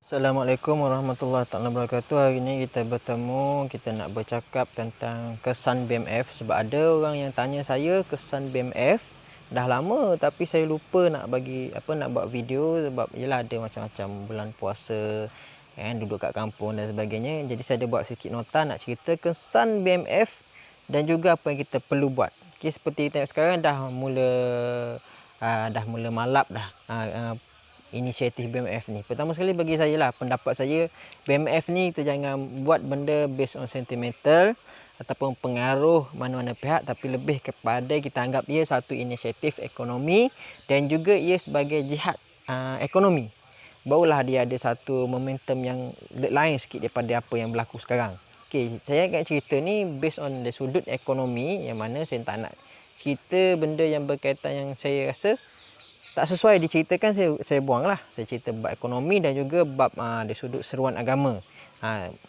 Assalamualaikum warahmatullahi wabarakatuh. Hari ini kita bertemu, kita nak bercakap tentang kesan BMF. Sebab ada orang yang tanya saya kesan BMF dah lama, tapi saya lupa nak nak buat video sebab yalah ada macam-macam bulan puasa kan, duduk kat kampung dan sebagainya. Jadi saya ada buat sikit nota nak cerita kesan BMF dan juga apa yang kita perlu buat. Okey, seperti kita tengok sekarang dah mula malap dah. Inisiatif BMF ni. Pertama sekali bagi saya lah, pendapat saya, BMF ni kita jangan buat benda based on sentimental ataupun pengaruh mana-mana pihak, tapi lebih kepada kita anggap ia satu inisiatif ekonomi dan juga ia sebagai jihad ekonomi. Barulah dia ada satu momentum yang lain sikit daripada apa yang berlaku sekarang. Okey, saya akan cerita ni based on the sudut ekonomi, yang mana saya tak nak cerita benda yang berkaitan yang saya rasa tak sesuai diceritakan, saya buang lah. Saya cerita bab ekonomi dan juga bab dari sudut seruan agama.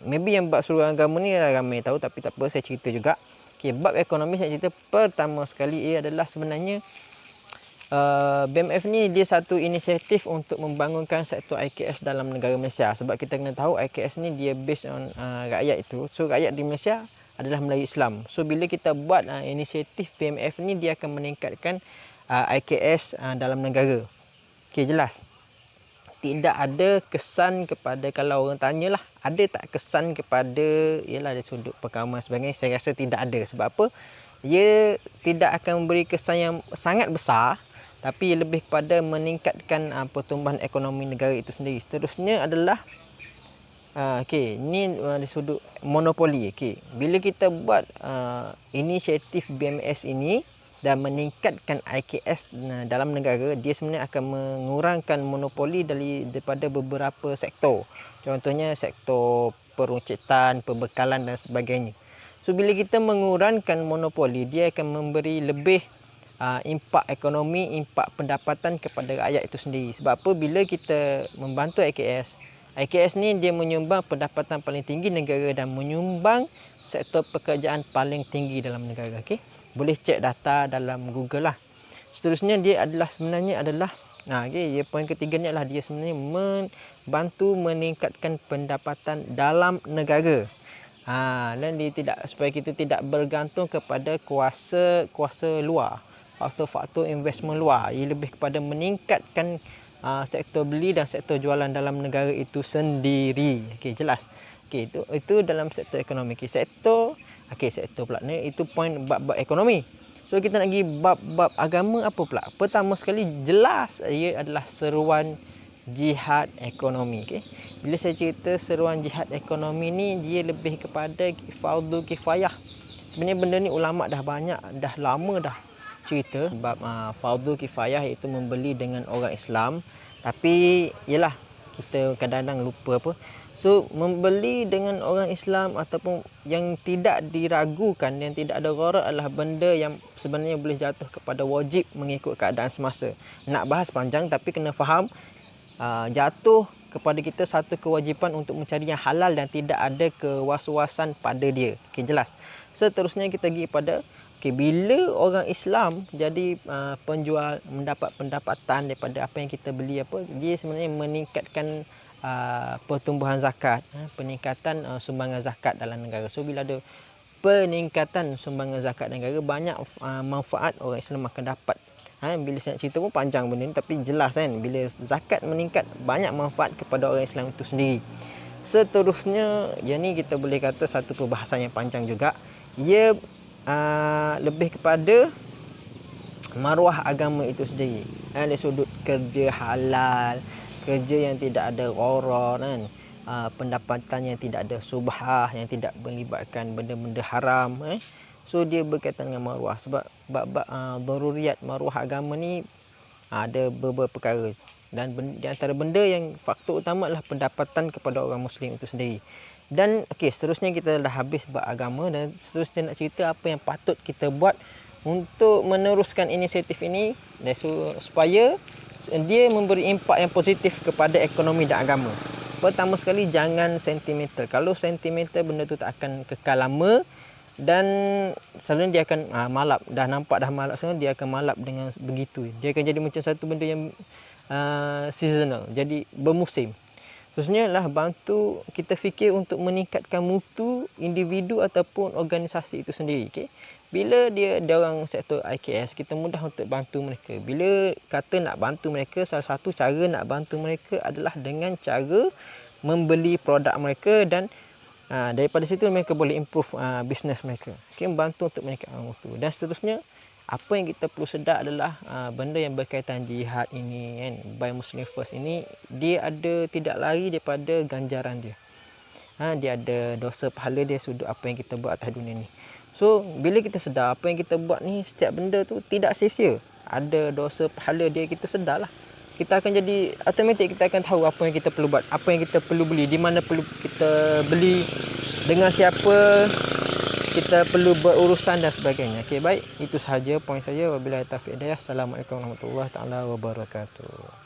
Maybe yang bab seruan agama ni ramai tahu, tapi tak apa, saya cerita juga. Okay, bab ekonomi saya cerita pertama sekali ia adalah sebenarnya BMF ni dia satu inisiatif untuk membangunkan sektor IKS dalam negara Malaysia. Sebab kita kena tahu IKS ni dia based on rakyat itu. So rakyat di Malaysia adalah Melayu Islam. So bila kita buat inisiatif BMF ni, dia akan meningkatkan IKS dalam negara. Okey, jelas. Tidak ada kesan kepada, kalau orang tanyalah, ada tak kesan kepada ialah dari sudut perkawaman sebagainya, saya rasa tidak ada. Sebab apa? Ia tidak akan memberi kesan yang sangat besar, tapi lebih kepada meningkatkan pertumbuhan ekonomi negara itu sendiri. Seterusnya adalah okey, ini dari sudut monopoli. Okey, bila kita buat inisiatif BMS ini dan meningkatkan IKS dalam negara, dia sebenarnya akan mengurangkan monopoli daripada beberapa sektor. Contohnya sektor peruncitan, pembekalan dan sebagainya. So bila kita mengurangkan monopoli, dia akan memberi lebih impak ekonomi, impak pendapatan kepada rakyat itu sendiri. Sebab apa? Bila kita membantu IKS ni dia menyumbang pendapatan paling tinggi negara dan menyumbang sektor pekerjaan paling tinggi dalam negara. Okey, boleh cek data dalam Google lah. Seterusnya dia adalah sebenarnya adalah poin ketiga ni adalah dia sebenarnya membantu meningkatkan pendapatan dalam negara. Dan dia supaya kita tidak bergantung kepada kuasa luar, faktor-faktor investment luar. Ia lebih kepada meningkatkan sektor beli dan sektor jualan dalam negara itu sendiri. Okey, jelas. Okey, itu dalam sektor ekonomi. Sektor pula ni, itu poin bab-bab ekonomi. So kita nak pergi bab-bab agama apa pula? Pertama sekali, jelas ia adalah seruan jihad ekonomi. Okay? Bila saya cerita seruan jihad ekonomi ni, dia lebih kepada fardu kifayah. Sebenarnya benda ni ulama dah lama dah cerita bab fardu kifayah, iaitu membeli dengan orang Islam. Tapi yalah, kita kadang-kadang lupa apa. So membeli dengan orang Islam ataupun yang tidak diragukan, yang tidak ada gharar, adalah benda yang sebenarnya boleh jatuh kepada wajib mengikut keadaan semasa. Nak bahas panjang, tapi kena faham jatuh kepada kita satu kewajipan untuk mencari yang halal dan tidak ada kewas-wasan pada dia. Okey, jelas. Seterusnya kita pergi pada bila orang Islam jadi penjual, mendapat pendapatan daripada apa yang kita beli dia sebenarnya meningkatkan pertumbuhan zakat, peningkatan sumbangan zakat dalam negara. So bila ada peningkatan sumbangan zakat negara, banyak manfaat orang Islam akan dapat. Bila saya nak cerita pun panjang benda ni, tapi jelas kan, bila zakat meningkat, banyak manfaat kepada orang Islam itu sendiri. Seterusnya, yang ni kita boleh kata satu perbahasan yang panjang juga. Ia lebih kepada maruah agama itu sendiri, dari sudut kerja halal, kerja yang tidak ada gharar kan, pendapatan yang tidak ada subhah, yang tidak melibatkan benda-benda haram. So dia berkaitan dengan maruah. Sebab bab-bab daruriyat maruah agama ni ada beberapa perkara, dan di antara benda yang faktor utama adalah pendapatan kepada orang Muslim itu sendiri. Dan okey, seterusnya kita dah habis bab agama, dan seterusnya nak cerita apa yang patut kita buat untuk meneruskan inisiatif ini, dan supaya dia memberi impak yang positif kepada ekonomi dan agama. Pertama sekali, jangan sentimental. Kalau sentimental, benda tu tak akan kekal lama, dan selalunya dia akan malap. Dah nampak dah malap sekarang, dia akan malap dengan begitu. Dia akan jadi macam satu benda yang seasonal, jadi bermusim. Seterusnya lah bantu kita fikir untuk meningkatkan mutu individu ataupun organisasi itu sendiri. Okay? Bila dia orang sektor IKS, kita mudah untuk bantu mereka. Bila kata nak bantu mereka, salah satu cara nak bantu mereka adalah dengan cara membeli produk mereka dan daripada situ mereka boleh improve bisnes mereka. Okay? Bantu untuk meningkatkan mutu. Dan seterusnya, apa yang kita perlu sedar adalah benda yang berkaitan jihad ini kan, Buy Muslim First ini, dia ada tidak lari daripada ganjaran dia. Dia ada dosa pahala dia sudut apa yang kita buat atas dunia ni. So bila kita sedar apa yang kita buat ni, setiap benda tu tidak sia-sia, ada dosa pahala dia, kita sedar lah, kita akan jadi automatik, kita akan tahu apa yang kita perlu buat, apa yang kita perlu beli, di mana perlu kita beli, dengan siapa kita perlu berurusan dan sebagainya. Okey, baik, itu sahaja poin saya. Wabillahi taufiq hidayah. Assalamualaikum warahmatullahi taala wabarakatuh.